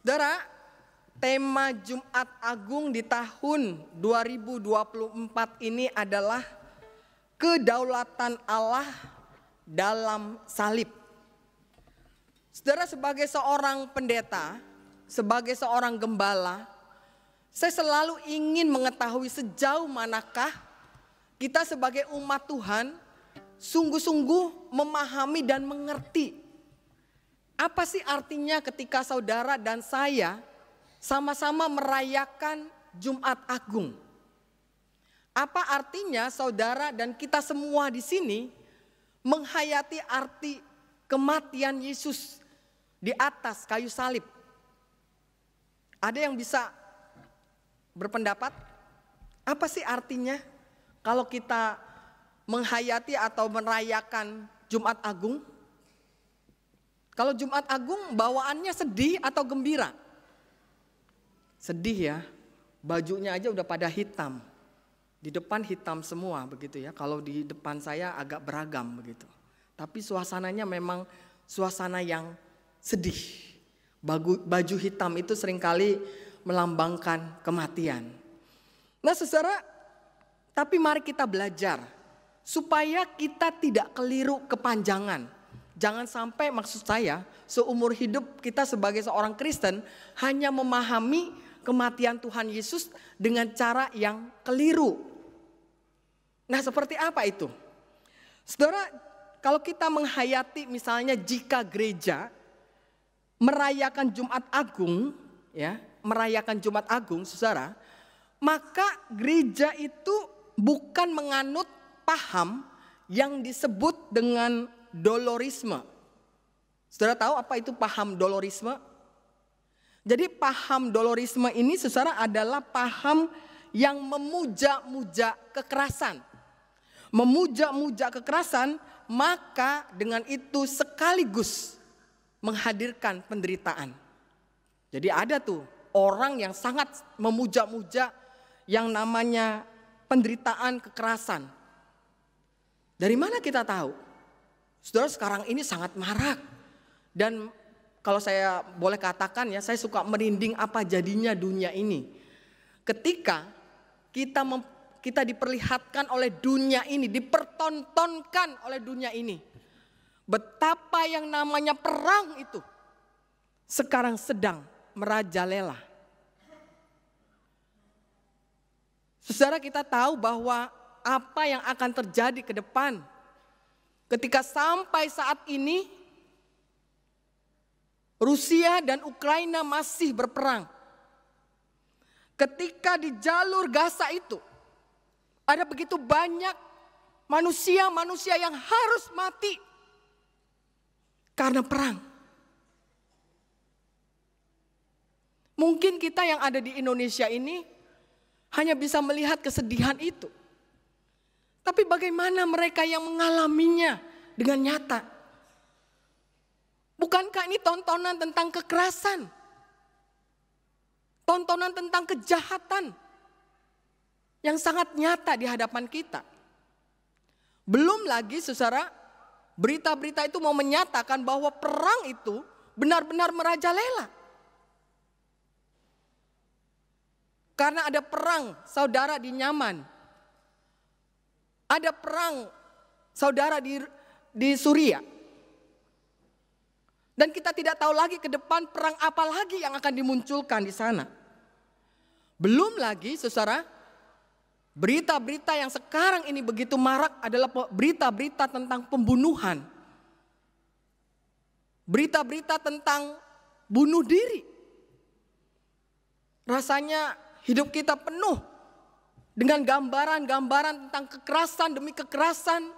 Saudara, tema Jumat Agung di tahun 2024 ini adalah kedaulatan Allah dalam salib. Saudara, sebagai seorang pendeta, sebagai seorang gembala, saya selalu ingin mengetahui sejauh manakah kita sebagai umat Tuhan sungguh-sungguh memahami dan mengerti apa sih artinya ketika saudara dan saya sama-sama merayakan Jumat Agung. Apa artinya saudara dan kita semua di sini menghayati arti kematian Yesus di atas kayu salib? Ada yang bisa berpendapat apa sih artinya kalau kita menghayati atau merayakan Jumat Agung? Kalau Jumat Agung bawaannya sedih atau gembira? Sedih ya, bajunya aja udah pada hitam. Di depan hitam semua begitu ya, kalau di depan saya agak beragam begitu. Tapi suasananya memang suasana yang sedih. Baju hitam itu seringkali melambangkan kematian. Nah saudara, tapi mari kita belajar supaya kita tidak keliru kepanjangan. Jangan sampai maksud saya seumur hidup kita sebagai seorang Kristen hanya memahami kematian Tuhan Yesus dengan cara yang keliru. Nah seperti apa itu? Saudara, kalau kita menghayati misalnya jika gereja merayakan Jumat Agung, ya, merayakan Jumat Agung, saudara, maka gereja itu bukan menganut paham yang disebut dengan dolorisme. Saudara tahu apa itu paham dolorisme? Jadi paham dolorisme ini saudara adalah paham yang memuja-muja kekerasan. Memuja-muja kekerasan, maka dengan itu sekaligus menghadirkan penderitaan. Jadi ada tuh orang yang sangat memuja-muja yang namanya penderitaan kekerasan. Dari mana kita tahu? Saudara, sekarang ini sangat marak. Dan kalau saya boleh katakan ya, saya suka merinding apa jadinya dunia ini. Ketika kita diperlihatkan oleh dunia ini, dipertontonkan oleh dunia ini. Betapa yang namanya perang itu sekarang sedang merajalela. Saudara, kita tahu bahwa apa yang akan terjadi ke depan ketika sampai saat ini Rusia dan Ukraina masih berperang. Ketika di jalur Gaza itu ada begitu banyak manusia-manusia yang harus mati karena perang. Mungkin kita yang ada di Indonesia ini hanya bisa melihat kesedihan itu. Tapi bagaimana mereka yang mengalaminya dengan nyata? Bukankah ini tontonan tentang kekerasan? Tontonan tentang kejahatan yang sangat nyata di hadapan kita. Belum lagi saudara, berita-berita itu mau menyatakan bahwa perang itu benar-benar merajalela. Karena ada perang saudara di Yaman. Ada perang saudara di Suriah. Dan kita tidak tahu lagi ke depan perang apa lagi yang akan dimunculkan di sana. Belum lagi saudara, berita-berita yang sekarang ini begitu marak adalah berita-berita tentang pembunuhan. Berita-berita tentang bunuh diri. Rasanya hidup kita penuh dengan gambaran-gambaran tentang kekerasan demi kekerasan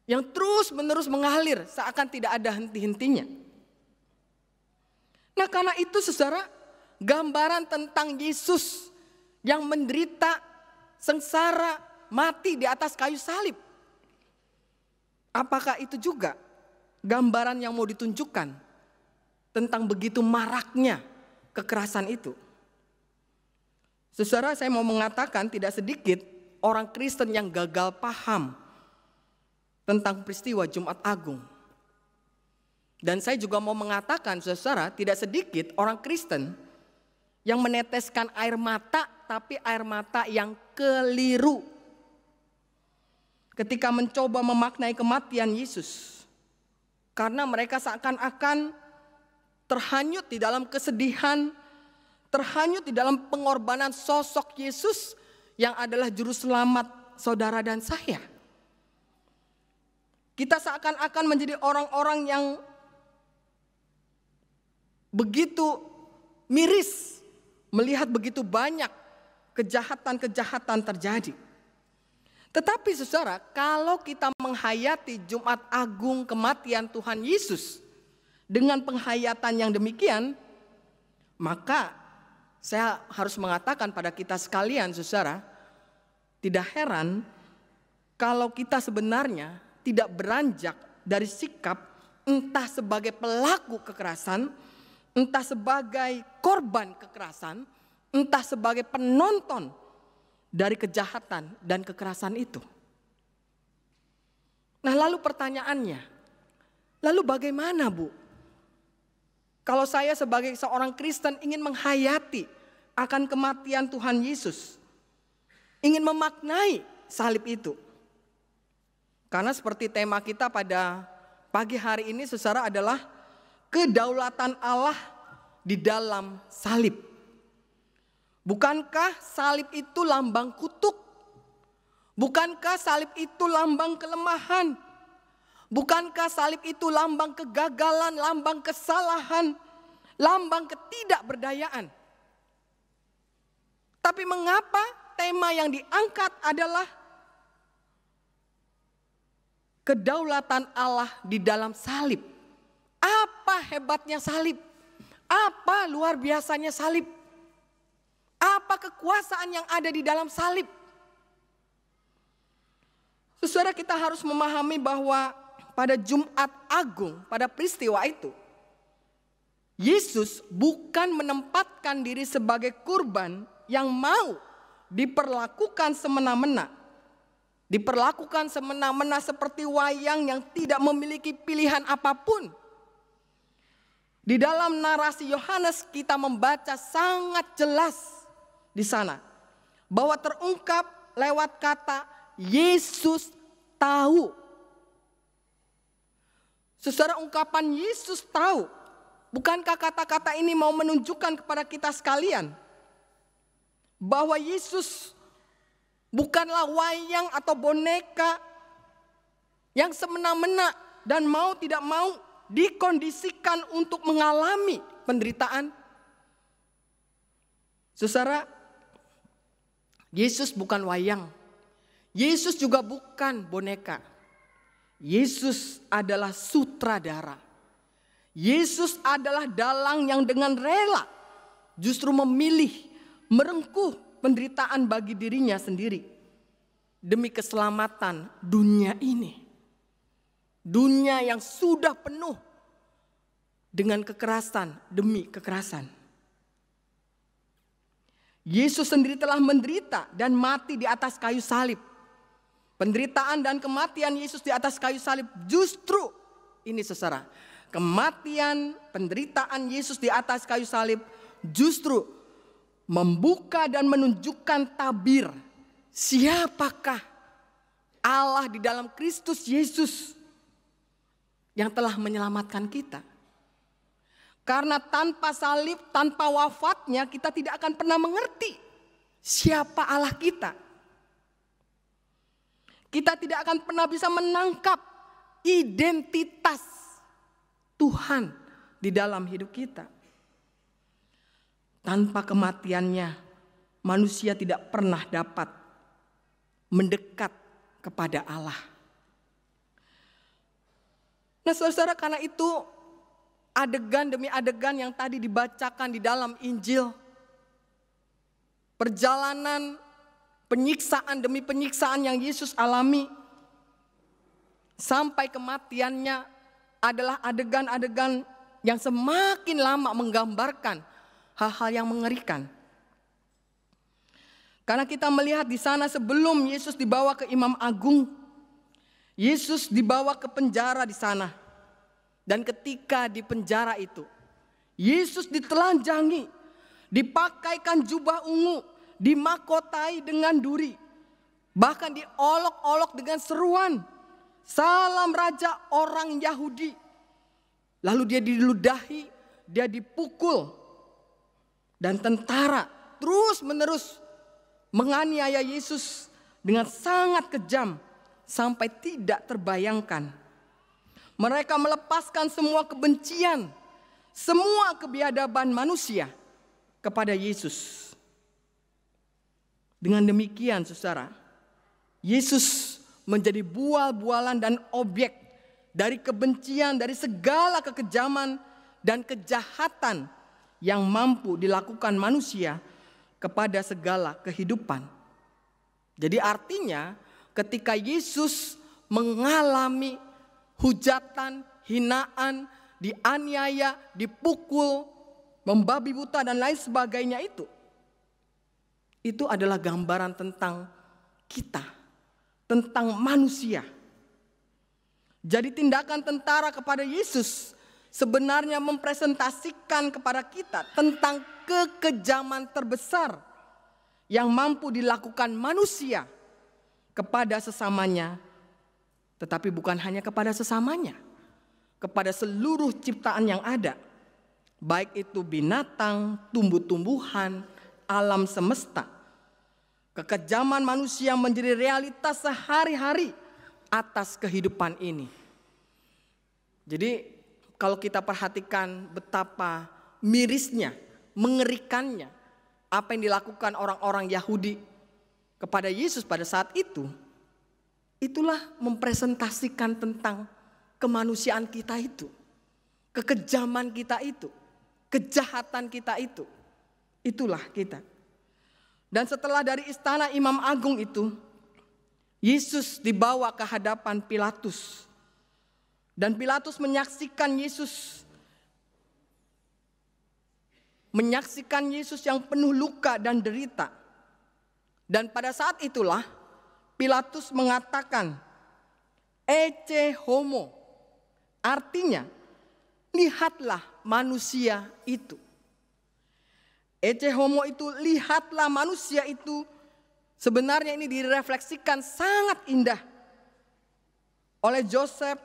yang terus-menerus mengalir seakan tidak ada henti-hentinya. Nah karena itu saudara, gambaran tentang Yesus yang menderita, sengsara, mati di atas kayu salib. Apakah itu juga gambaran yang mau ditunjukkan tentang begitu maraknya kekerasan itu? Saudara, saya mau mengatakan tidak sedikit orang Kristen yang gagal paham tentang peristiwa Jumat Agung. Dan saya juga mau mengatakan, saudara, tidak sedikit orang Kristen yang meneteskan air mata, tapi air mata yang keliru ketika mencoba memaknai kematian Yesus. Karena mereka seakan-akan terhanyut di dalam kesedihan, terhanyut di dalam pengorbanan sosok Yesus yang adalah juru selamat saudara dan saya. Kita seakan-akan menjadi orang-orang yang begitu miris melihat begitu banyak kejahatan-kejahatan terjadi. Tetapi saudara, kalau kita menghayati Jumat Agung kematian Tuhan Yesus dengan penghayatan yang demikian, maka saya harus mengatakan pada kita sekalian, saudara, tidak heran kalau kita sebenarnya tidak beranjak dari sikap entah sebagai pelaku kekerasan, entah sebagai korban kekerasan, entah sebagai penonton dari kejahatan dan kekerasan itu. Nah, lalu pertanyaannya, lalu bagaimana, Bu? Kalau saya sebagai seorang Kristen ingin menghayati akan kematian Tuhan Yesus, ingin memaknai salib itu. Karena seperti tema kita pada pagi hari ini, saudara, adalah kedaulatan Allah di dalam salib. Bukankah salib itu lambang kutuk? Bukankah salib itu lambang kelemahan? Bukankah salib itu lambang kegagalan, lambang kesalahan, lambang ketidakberdayaan? Tapi mengapa tema yang diangkat adalah kedaulatan Allah di dalam salib? Apa hebatnya salib? Apa luar biasanya salib? Apa kekuasaan yang ada di dalam salib? Saudara, kita harus memahami bahwa pada Jumat Agung, pada peristiwa itu, Yesus bukan menempatkan diri sebagai kurban yang mau diperlakukan semena-mena. Diperlakukan semena-mena seperti wayang yang tidak memiliki pilihan apapun. Di dalam narasi Yohanes kita membaca sangat jelas di sana bahwa terungkap lewat kata Yesus tahu. Saudara, ungkapan Yesus tahu, bukankah kata-kata ini mau menunjukkan kepada kita sekalian bahwa Yesus bukanlah wayang atau boneka yang semena-mena dan mau tidak mau dikondisikan untuk mengalami penderitaan? Saudara, Yesus bukan wayang. Yesus juga bukan boneka. Yesus adalah sutradara. Yesus adalah dalang yang dengan rela justru memilih merengkuh penderitaan bagi dirinya sendiri demi keselamatan dunia ini. Dunia yang sudah penuh dengan kekerasan demi kekerasan. Yesus sendiri telah menderita dan mati di atas kayu salib. Penderitaan dan kematian Yesus di atas kayu salib justru ini, saudara, kematian, penderitaan Yesus di atas kayu salib justru membuka dan menunjukkan tabir siapakah Allah di dalam Kristus Yesus yang telah menyelamatkan kita. Karena tanpa salib, tanpa wafatnya, kita tidak akan pernah mengerti siapa Allah kita. Kita tidak akan pernah bisa menangkap identitas Tuhan di dalam hidup kita. Tanpa kematiannya, manusia tidak pernah dapat mendekat kepada Allah. Nah, saudara, karena itu adegan demi adegan yang tadi dibacakan di dalam Injil, perjalanan penyiksaan demi penyiksaan yang Yesus alami sampai kematiannya adalah adegan-adegan yang semakin lama menggambarkan hal-hal yang mengerikan. Karena kita melihat di sana sebelum Yesus dibawa ke Imam Agung, Yesus dibawa ke penjara di sana. Dan ketika di penjara itu, Yesus ditelanjangi, dipakaikan jubah ungu, dimahkotai dengan duri, bahkan diolok-olok dengan seruan, "Salam Raja orang Yahudi." Lalu dia diludahi, dia dipukul, dan tentara terus menerus menganiaya Yesus dengan sangat kejam sampai tidak terbayangkan. Mereka melepaskan semua kebencian, semua kebiadaban manusia kepada Yesus. Dengan demikian, saudara, Yesus menjadi bual-bualan dan objek dari kebencian, dari segala kekejaman dan kejahatan yang mampu dilakukan manusia kepada segala kehidupan. Jadi artinya ketika Yesus mengalami hujatan, hinaan, dianiaya, dipukul, membabi buta dan lain sebagainya itu adalah gambaran tentang kita, tentang manusia. Jadi tindakan tentara kepada Yesus sebenarnya mempresentasikan kepada kita tentang kekejaman terbesar yang mampu dilakukan manusia kepada sesamanya. Tetapi bukan hanya kepada sesamanya, kepada seluruh ciptaan yang ada. Baik itu binatang, tumbuh-tumbuhan, alam semesta. Kekejaman manusia menjadi realitas sehari-hari atas kehidupan ini. Jadi kalau kita perhatikan betapa mirisnya, mengerikannya apa yang dilakukan orang-orang Yahudi kepada Yesus pada saat itu, itulah mempresentasikan tentang kemanusiaan kita itu, kekejaman kita itu, kejahatan kita itu. Itulah kita. Dan setelah dari istana Imam Agung itu, Yesus dibawa ke hadapan Pilatus. Dan Pilatus menyaksikan Yesus yang penuh luka dan derita. Dan pada saat itulah Pilatus mengatakan, "Ecce homo." Artinya, lihatlah manusia itu. Ecce homo itu, lihatlah manusia itu. Sebenarnya ini direfleksikan sangat indah oleh Joseph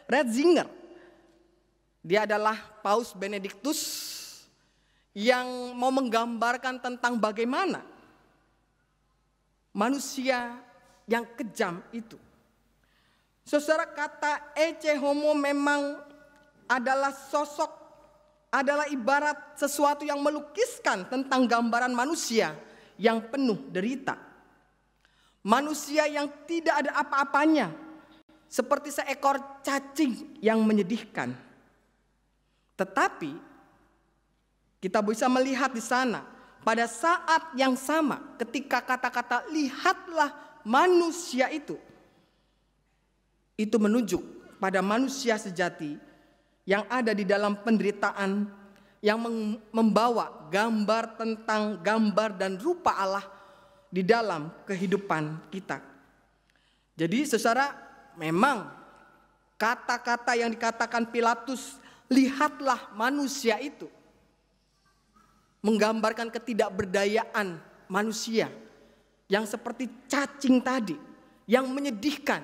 Ratzinger. Dia adalah Paus Benediktus yang mau menggambarkan tentang bagaimana manusia yang kejam itu. Saudara, kata ecce homo memang adalah sosok, adalah ibarat sesuatu yang melukiskan tentang gambaran manusia yang penuh derita. Manusia yang tidak ada apa-apanya, seperti seekor cacing yang menyedihkan. Tetapi kita bisa melihat di sana pada saat yang sama ketika kata-kata lihatlah manusia itu menunjuk pada manusia sejati yang ada di dalam penderitaan, yang membawa gambar tentang gambar dan rupa Allah di dalam kehidupan kita. Jadi saudara, memang kata-kata yang dikatakan Pilatus, lihatlah manusia itu, menggambarkan ketidakberdayaan manusia yang seperti cacing tadi, yang menyedihkan.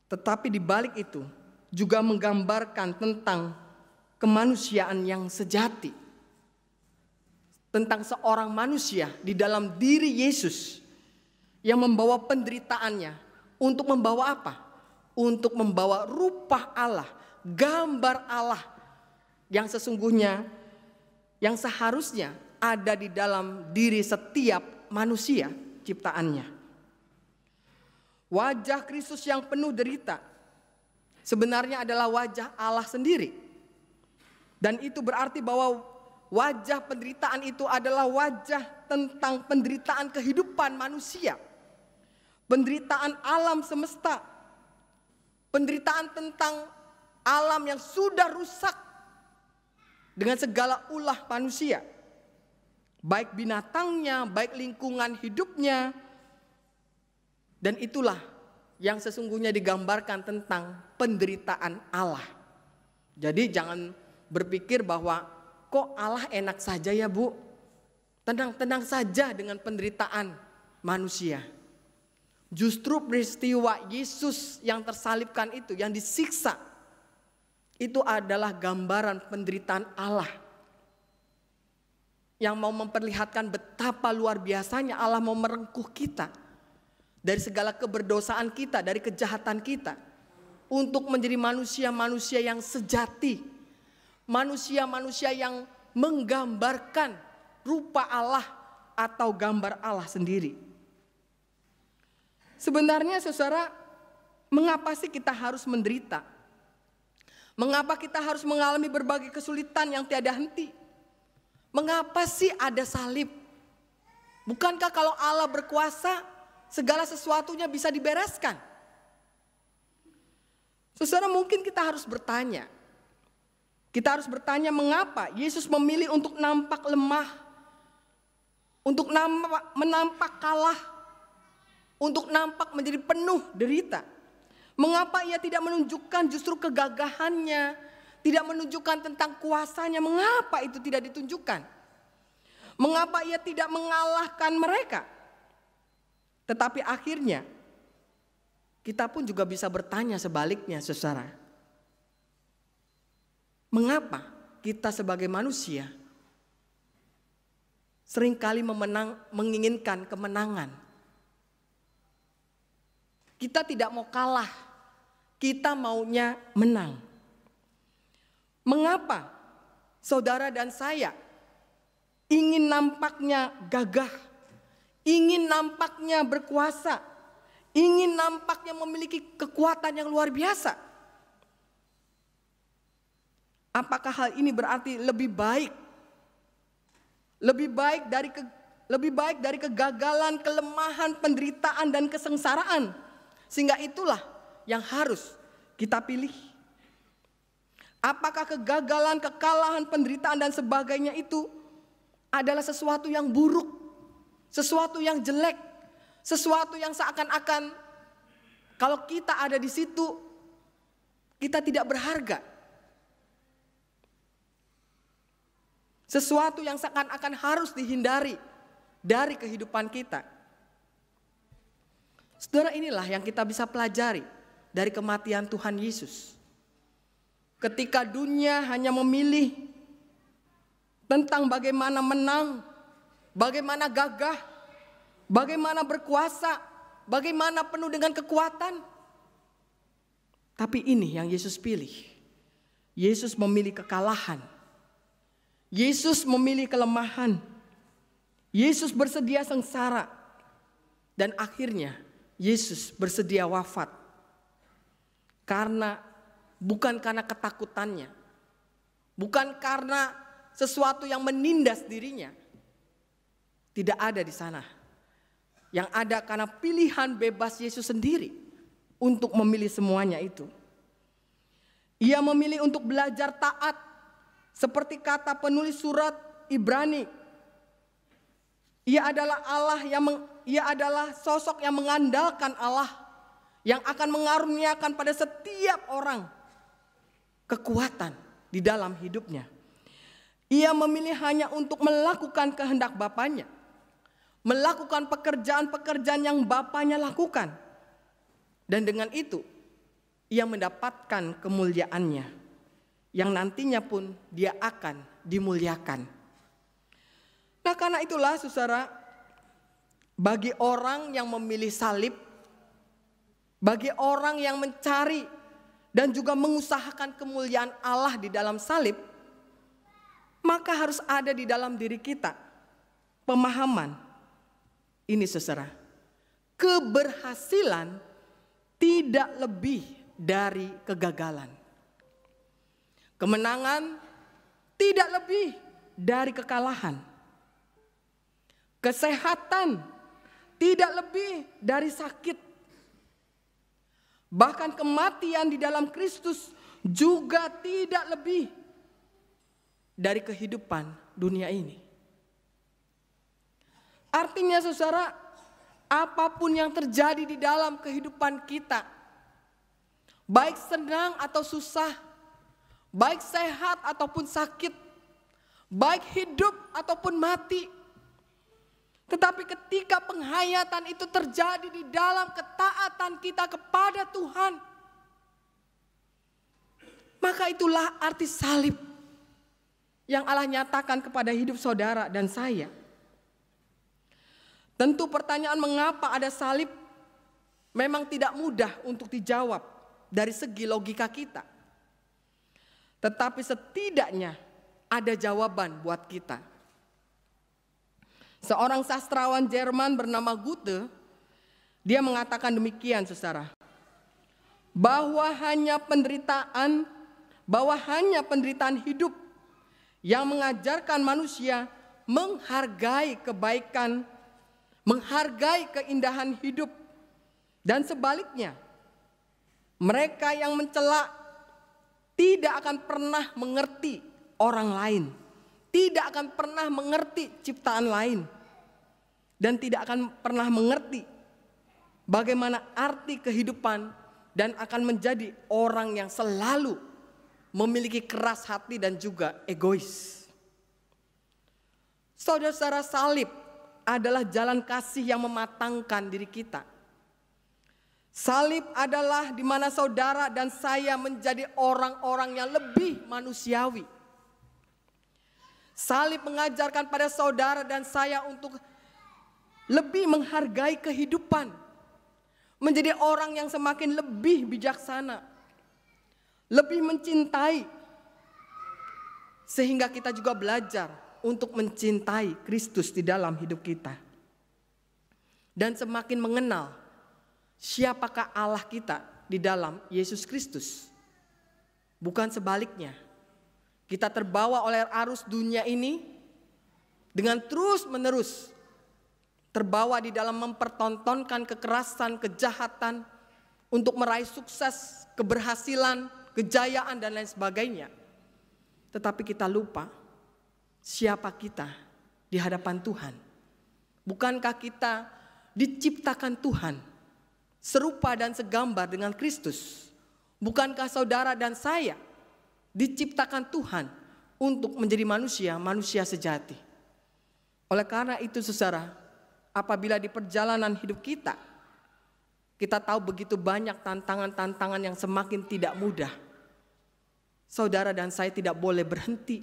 Tetapi di balik itu juga menggambarkan tentang kemanusiaan yang sejati. Tentang seorang manusia di dalam diri Yesus yang membawa penderitaannya untuk membawa apa? Untuk membawa rupa Allah, gambar Allah yang sesungguhnya, yang seharusnya ada di dalam diri setiap manusia ciptaannya. Wajah Kristus yang penuh derita sebenarnya adalah wajah Allah sendiri. Dan itu berarti bahwa wajah penderitaan itu adalah wajah tentang penderitaan kehidupan manusia. Penderitaan alam semesta. Penderitaan tentang alam yang sudah rusak dengan segala ulah manusia. Baik binatangnya, baik lingkungan hidupnya. Dan itulah yang sesungguhnya digambarkan tentang penderitaan Allah. Jadi jangan berpikir bahwa kok Allah enak saja ya Bu. Tenang-tenang saja dengan penderitaan manusia. Justru peristiwa Yesus yang tersalibkan itu, yang disiksa, itu adalah gambaran penderitaan Allah. Yang mau memperlihatkan betapa luar biasanya Allah mau merengkuh kita dari segala keberdosaan kita, dari kejahatan kita, untuk menjadi manusia-manusia yang sejati, manusia-manusia yang menggambarkan rupa Allah atau gambar Allah sendiri. Sebenarnya saudara, mengapa sih kita harus menderita? Mengapa kita harus mengalami berbagai kesulitan yang tiada henti? Mengapa sih ada salib? Bukankah kalau Allah berkuasa, segala sesuatunya bisa dibereskan? Saudara, mungkin kita harus bertanya. Kita harus bertanya mengapa Yesus memilih untuk nampak lemah, untuk menampak kalah, untuk nampak menjadi penuh derita. Mengapa ia tidak menunjukkan justru kegagahannya, tidak menunjukkan tentang kuasanya? Mengapa itu tidak ditunjukkan? Mengapa ia tidak mengalahkan mereka? Tetapi akhirnya kita pun juga bisa bertanya sebaliknya, saudara. Mengapa kita sebagai manusia seringkali menginginkan kemenangan? Kita tidak mau kalah, kita maunya menang. Mengapa saudara dan saya ingin nampaknya gagah, ingin nampaknya berkuasa, ingin nampaknya memiliki kekuatan yang luar biasa? Apakah hal ini berarti lebih baik dari kegagalan, kelemahan, penderitaan dan kesengsaraan? Sehingga itulah yang harus kita pilih. Apakah kegagalan, kekalahan, penderitaan dan sebagainya itu adalah sesuatu yang buruk, sesuatu yang jelek, sesuatu yang seakan-akan kalau kita ada di situ kita tidak berharga, sesuatu yang seakan-akan harus dihindari dari kehidupan kita? Saudara, inilah yang kita bisa pelajari dari kematian Tuhan Yesus. Ketika dunia hanya memilih tentang bagaimana menang, bagaimana gagah, bagaimana berkuasa, bagaimana penuh dengan kekuatan. Tapi ini yang Yesus pilih. Yesus memilih kekalahan. Yesus memilih kelemahan. Yesus bersedia sengsara. Dan akhirnya Yesus bersedia wafat. Bukan karena ketakutannya, bukan karena sesuatu yang menindas dirinya. Tidak ada di sana. Yang ada karena pilihan bebas Yesus sendiri untuk memilih semuanya itu. Ia memilih untuk belajar taat, seperti kata penulis surat Ibrani. Ia adalah sosok yang mengandalkan Allah, yang akan mengaruniakan pada setiap orang kekuatan di dalam hidupnya. Ia memilih hanya untuk melakukan kehendak Bapanya, melakukan pekerjaan-pekerjaan yang Bapanya lakukan. Dan dengan itu ia mendapatkan kemuliaannya, yang nantinya pun dia akan dimuliakan. Nah, karena itulah saudara, bagi orang yang memilih salib, bagi orang yang mencari dan juga mengusahakan kemuliaan Allah di dalam salib, maka harus ada di dalam diri kita pemahaman ini, saudara. Keberhasilan tidak lebih dari kegagalan. Kemenangan tidak lebih dari kekalahan. Kesehatan tidak lebih dari sakit. Bahkan kematian di dalam Kristus juga tidak lebih dari kehidupan dunia ini. Artinya saudara, apapun yang terjadi di dalam kehidupan kita, baik senang atau susah, baik sehat ataupun sakit, baik hidup ataupun mati. Tetapi ketika penghayatan itu terjadi di dalam ketaatan kita kepada Tuhan, maka itulah arti salib yang Allah nyatakan kepada hidup saudara dan saya. Tentu pertanyaan mengapa ada salib memang tidak mudah untuk dijawab dari segi logika kita. Tetapi setidaknya ada jawaban buat kita. Seorang sastrawan Jerman bernama Goethe, dia mengatakan demikian, saudara, bahwa hanya penderitaan hidup yang mengajarkan manusia menghargai kebaikan, menghargai keindahan hidup, dan sebaliknya, mereka yang mencela tidak akan pernah mengerti orang lain, tidak akan pernah mengerti ciptaan lain, dan tidak akan pernah mengerti bagaimana arti kehidupan, dan akan menjadi orang yang selalu memiliki keras hati dan juga egois. Saudara-saudara, salib adalah jalan kasih yang mematangkan diri kita. Salib adalah di mana saudara dan saya menjadi orang-orang yang lebih manusiawi. Salib mengajarkan pada saudara dan saya untuk lebih menghargai kehidupan, menjadi orang yang semakin lebih bijaksana, lebih mencintai, sehingga kita juga belajar untuk mencintai Kristus di dalam hidup kita, dan semakin mengenal siapakah Allah kita di dalam Yesus Kristus. Bukan sebaliknya, kita terbawa oleh arus dunia ini dengan terus-menerus terbawa di dalam mempertontonkan kekerasan, kejahatan untuk meraih sukses, keberhasilan, kejayaan dan lain sebagainya. Tetapi kita lupa siapa kita di hadapan Tuhan. Bukankah kita diciptakan Tuhan serupa dan segambar dengan Kristus? Bukankah saudara dan saya diciptakan Tuhan untuk menjadi manusia sejati? Oleh karena itu, saudara, apabila di perjalanan hidup kita tahu begitu banyak tantangan-tantangan yang semakin tidak mudah, saudara dan saya tidak boleh berhenti.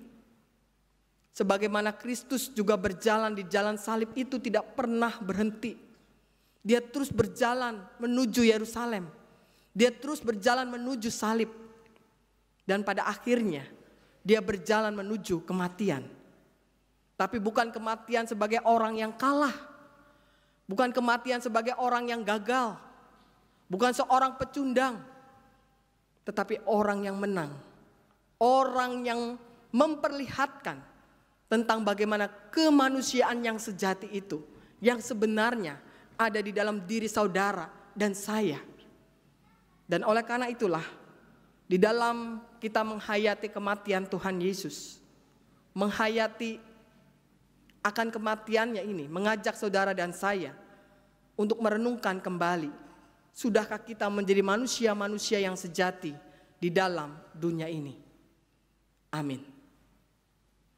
Sebagaimana Kristus juga berjalan di jalan salib itu tidak pernah berhenti. Dia terus berjalan menuju Yerusalem. Dia terus berjalan menuju salib. Dan pada akhirnya dia berjalan menuju kematian. Tapi bukan kematian sebagai orang yang kalah. Bukan kematian sebagai orang yang gagal. Bukan seorang pecundang. Tetapi orang yang menang. Orang yang memperlihatkan tentang bagaimana kemanusiaan yang sejati itu, yang sebenarnya ada di dalam diri saudara dan saya. Dan oleh karena itulah, di dalam kita menghayati kematian Tuhan Yesus, menghayati akan kematiannya ini, mengajak saudara dan saya untuk merenungkan kembali, sudahkah kita menjadi manusia-manusia yang sejati di dalam dunia ini? Amin.